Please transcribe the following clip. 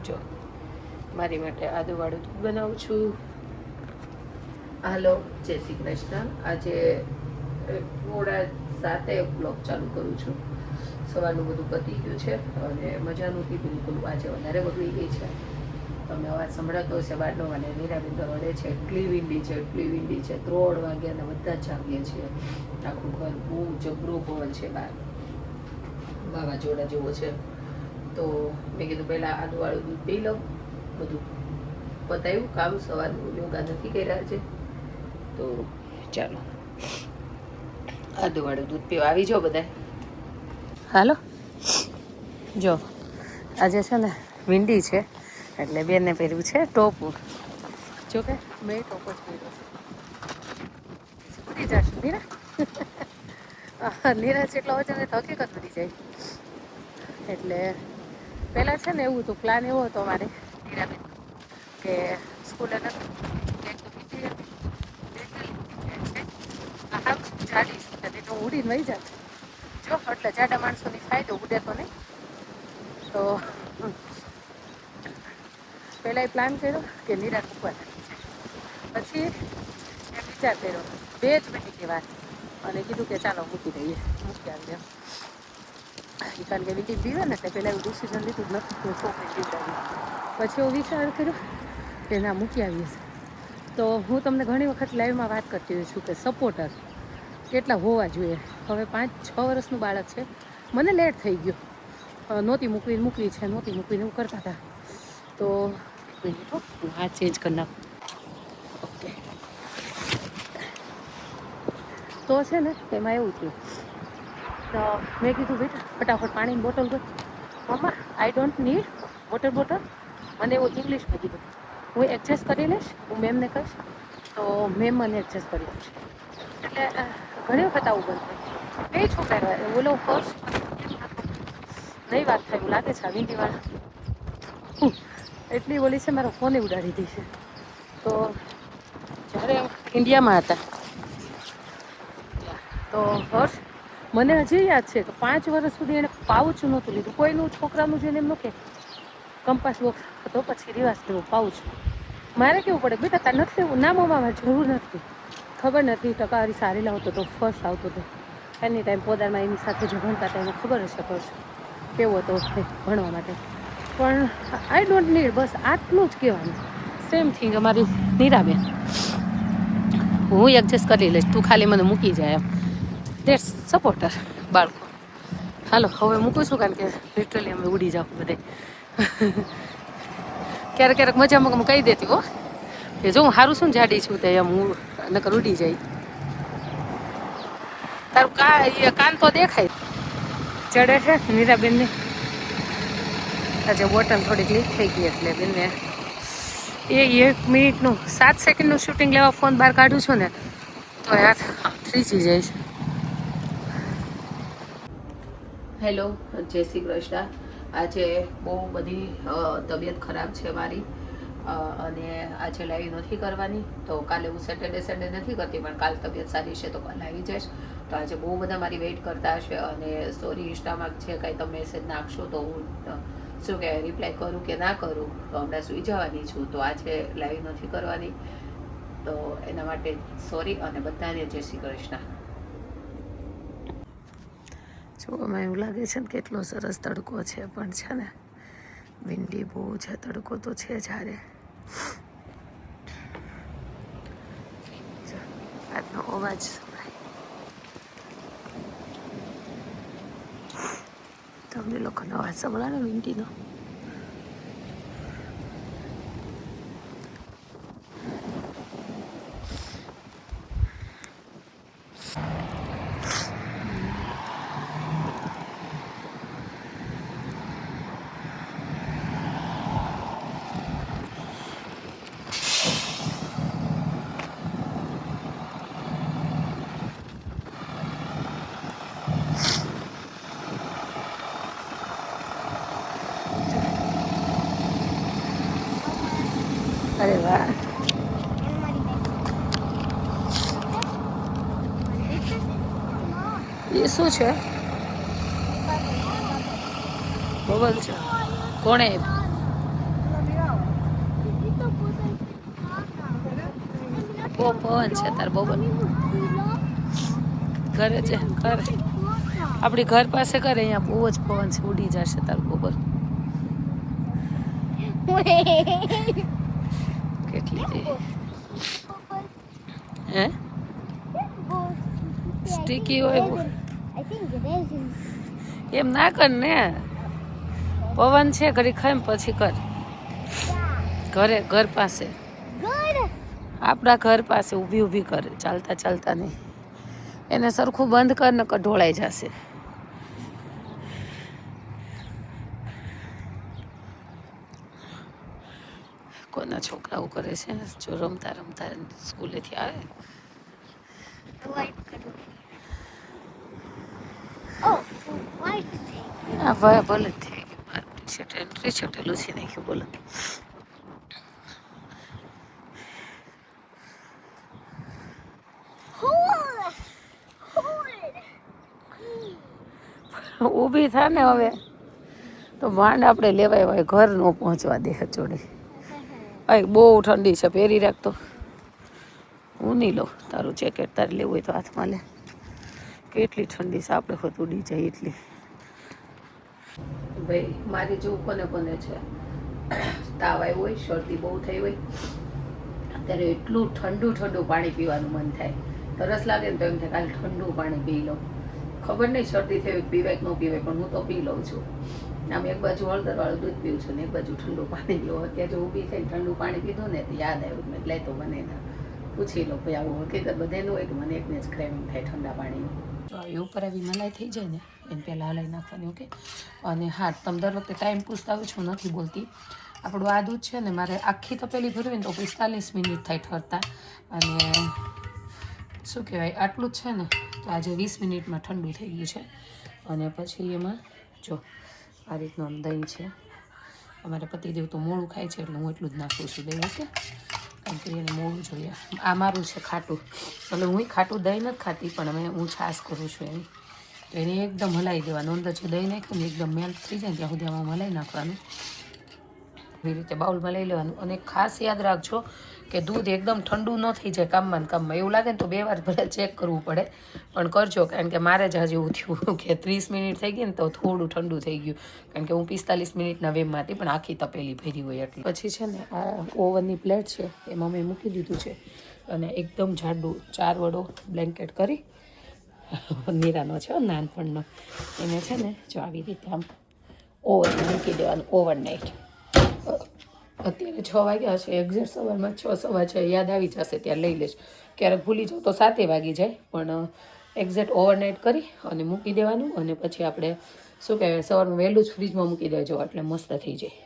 જો મારી માટે આદુવાળું દૂધ બનાવું છું. હાલો, જય શ્રી કૃષ્ણ. આજે 7:30 બ્લોગ ચાલુ કરું છું. સવારનું બધું પતી ગયું છે અને મજા નહોતી બિલકુલ. આજે વધારે બગડી ગઈ છે. તમે અવાજ સંભળાતો હશે બહારનો. અને નીરાબેન તો રડે છે. એટલી વિંડી છે, એટલી વિંડી છે. 3 વાગ્યા અને બધા જ જાગીએ છીએ. આખું ઘર બહુ જબરો પવન છે બહાર, વાવાઝોડા જેવો છે. તો મેં કીધું પહેલાં આદુવાળું દૂધ પી લઉં. બધું પતાવ્યું કામ, સવારનું યોગા નથી કર્યા છે. તો ચાલો આદુવાળું દૂધ પીવા આવી જાઓ બધા. હાલો, જો આજે છે ને વિંડી છે એટલે બેનને પહેર્યું છે ટોપું. જો કે મેં ટોપ જ પહેર્યો છે. ઉડી જશે નીરા. નીરા જેટલો વજન તો હકીકત ઉડી જાય. એટલે પહેલાં છે ને એવું હતું, પ્લાન એવો હતો અમારે નીરાબેન કે સ્કૂલે નથી જાડીશ તો ઉડીને વહી જાત. જો એટલે જાડા માણસોની ફાયદો, ઉડે તો નહીં. તો પહેલાં એ પ્લાન કર્યો કે નીરા મૂકવા નથી જાય. પછી એમ વિચાર કર્યો 2 જ મિનિટની વાત અને કીધું કે ચાલો મૂકી દઈએ, મૂકી આવીએ. કારણ કે વીટી પીવે ને એટલે પહેલાં એવું ડિસિઝન લીધું જ નથી કે છોકરી પીવડાવી. પછી એવો વિચાર કર્યો કે ના મૂકી આવીએ. તો હું તમને ઘણી વખત લાઈવમાં વાત કરતી હોઈ છું કે સપોર્ટર કેટલા હોવા જોઈએ. હવે 5-6 વર્ષનું બાળક છે. મને લેટ થઈ ગયો, નહોતી મૂકવી છે, નહોતી મૂકવીને એવું કરતા હતા. તો હું હાથ ચેન્જ કરી નાખું. ઓકે, તો છે ને એમાં એવું થયું. તો મેં કીધું બેટા ફટાફટ પાણીની બોટલ દો. મમ્મા I don't need water bottle. મને એવું ઇંગ્લિશમાં કીધું. હું એડજસ્ટ કરી લઈશ, હું મેમને કહીશ તો મેમ મને એડજસ્ટ કરી આપશે. એટલે ઘણી વખત આવું બનતું. બે છોકરા બોલો ફર્સ્ટ નહીં વાત થાય એવું લાગે છે. આ વિંડીવાળા એટલી બોલી છે, મારો ફોને ઉડાડી દી છે. તો જ્યારે ઇન્ડિયામાં હતા તો હર્ષ મને હજી યાદ છે કે 5 વર્ષ સુધી એણે પાઉચ નહોતું લીધું. કોઈનું છોકરાનું જોઈને એમ ન કે કંપાસ બોક્સ હતો, પછી રિવાજ કરવો પાઉચ. મારે કેવું પડે બેટા તાર નથી લેવું? ના મમ્મા મારે જરૂર નથી. ખબર નથી ટકાવારી સારી લાવતો તો ફર્સ્ટ આવતો હતો. એની ટાઈમ પોદારમાં એની સાથે જો ભણતા હતા એને ખબર હશે ફર્સ્ટ કેવો હતો ભણવા માટે. પણ આઈ ડોન્ટ નીડ, બસ આટલું જ કહેવાનું. સેમ થિંગ અમારી નીરાબેન, હું એડજસ્ટ કરી લઈશ, તું ખાલી મને મૂકી જાય એમ. દેટ્સ સપોર્ટર બાળકો. હાલો હવે મૂકું છું કારણ કે લિટરલી અમે ઉડી જાવ બધે. ક્યારેક ક્યારેક મજામાં કહી દેતી હો કે જો હું સારું છું ને જાડી છું તે એમ, હું નકર ઉડી જાય. તારું કાન તો દેખાય ચડે છે નીરાબેનને. આજે બોટલ થોડીક લીક થઈ ગઈ એટલે બેનને 1 મિનિટનું 7 સેકન્ડનું શૂટિંગ લેવા ફોન બહાર કાઢું છું ને તો યાર થ્રીજી જાય છે. હેલો, જય શ્રી કૃષ્ણ. આજે બહુ બધી તબિયત ખરાબ છે મારી અને આજે લાઈવ નથી કરવાની. તો કાલે હું સેટરડે નથી કરતી, પણ કાલ તબિયત સારી છે તો કાલે આવી જઈશ. તો આજે બહુ બધા મારી વેઇટ કરતા હશે અને સોરી ઇન્સ્ટામાં જે કાંઈ તમે મેસેજ નાખશો તો હું શું કહેવાય રિપ્લાય કરું કે ના કરું. તો હમણાં સૂઈ જવાની છું, તો આજે લાઈવ નથી કરવાની. તો એના માટે સોરી અને બધાને જય શ્રી કૃષ્ણ. જોવામાં એવું લાગે છે ને કેટલો સરસ તડકો છે, પણ છે ને વિંડી બહુ છે. તડકો તો છે જ્યારે આજનો અવાજ તમને લોકોનો અવાજ સંભળાનો વિંડીનો. અરે વાહ, એ શું છે? બબલ છે. કોણે? કેવો પવન છે તાર બપોર ઘરે છે ઘર આપણી ઘર પાસે ઘરે અહીંયા બહુ જ પવન છે ઉડી જશે તાર બપોર કેટલી દે હે સ્ટીકી હોય એમ ના કર ને પવન છે ઘડી ખાઈ પછી કર ઘરે ઘર પાસે આપણા ઘર પાસે ઊભી ઊભી કરે ચાલતા ચાલતા નહીં એને સરખું બંધ કર ને ઢોળાઈ જશે કોના છોકરાઓ કરે છે જો રમતા રમતા સ્કૂલેથી આવે હા ભાઈ ભલે થઈ ગયું એન્ટ્રી છે લૂસી નાખ્યું બોલો ઊભી થા ને હવે તો માંડ આપણે લેવાય હોય ઘર ન પહોંચવા દે જોડે અહીં બહુ ઠંડી છે પહેરી રાખતો હું નહીં લઉં તારું જેકેટ તારે લેવું હોય તો હાથમાં લે કેટલી ઠંડી છે આપણે ખુદ ઉડી જાય એટલી ભાઈ મારી જેવું કોને કોને છે તાવ આવ્યો હોય શરદી બહુ થઈ હોય ત્યારે એટલું ઠંડુ ઠંડુ પાણી પીવાનું મન થાય તરસ લાગે ને તો એમ થાય કાલે ઠંડુ પાણી પી લઉં ખબર નહીં શરદી થઈ પીવાય કે ન પીવાય પણ હું તો પી લઉં છું આમ એક બાજુ હળદરવાળું દૂધ પીવું છું ને એક બાજુ ઠંડુ પાણી પીવું અત્યારે જો ઊભી થઈને ઠંડુ પાણી પીધું ને તો યાદ આવ્યું મેં એટલે તો મને પૂછી લો ભાઈ આવું હકીકત બધાનું હોય કે મને એકને જ ક્રેવિંગ થાય ઠંડા પાણીનું તો એ ઉપર આવી મલાઈ થઈ જાય ને એને પહેલાં હલાવી નાખવાની ઓકે અને હા તમે દર વખતે ટાઈમ પૂછતા આવું છું નથી બોલતી આપણું આ દૂધ છે ને મારે આખી તપેલી ભરવી ને તો 45 મિનિટ થાય ઠરતા અને શું કહેવાય આટલું જ છે ને તો આજે 20 મિનિટમાં ઠંડુ થઈ ગયું છે અને પછી એમાં જો આ રીતનું આમ દહીં છે અમારે પતિદેવ તો મોળું ખાય છે એટલે હું એટલું જ નાખું છું દહીં ઓકે કારણ કે એને મોળું જોઈએ આ મારું છે ખાટું એટલે હું ખાટું દહીં નથી ખાતી પણ અમે હું છાશ કરું છું એની તો એને એકદમ હલાવી દેવાનું અંદર જે દહીં નાખ્યું ને એકદમ મેલ્ટ થઈ જાય ત્યાં સુધી આમાં હલાવી નાખવાનું એવી રીતે બાઉલમાં લઈ લેવાનું અને ખાસ યાદ રાખજો કે દૂધ એકદમ ઠંડુ ન થઈ જાય કામમાં એવું લાગે ને તો 2 વાર ભલે ચેક કરવું પડે પણ કરજો કારણ કે મારે જ હજી એવું થયું કે 30 મિનિટ થઈ ગઈ ને તો થોડું ઠંડુ થઈ ગયું કારણ કે હું 45 મિનિટના વેમમાં હતી પણ આખી તપેલી ભરી હોય એટલે પછી છે ને આ ઓવનની પ્લેટ છે એમાં મેં મૂકી દીધું છે અને એકદમ જાડું 4 વડો બ્લેન્કેટ કરી નીરાનો છે નાનપણનો એને છે ને જો આવી રીતે આમ ઓવન મૂકી દેવાનું ઓવરનાઇટ અત્યારે 6 વાગ્યા છે એક્ઝેક્ટ સવારમાં 6:15 યાદ આવી જશે ત્યાં લઈ લઈશ ક્યારેક ભૂલી જાઉં તો 7 વાગી જાય પણ એક્ઝેક્ટ ઓવરનાઇટ કરી અને મૂકી દેવાનું અને પછી આપણે શું કહેવાય સવારમાં વહેલું જ ફ્રીજમાં મૂકી દેજો એટલે મસ્ત થઈ જાય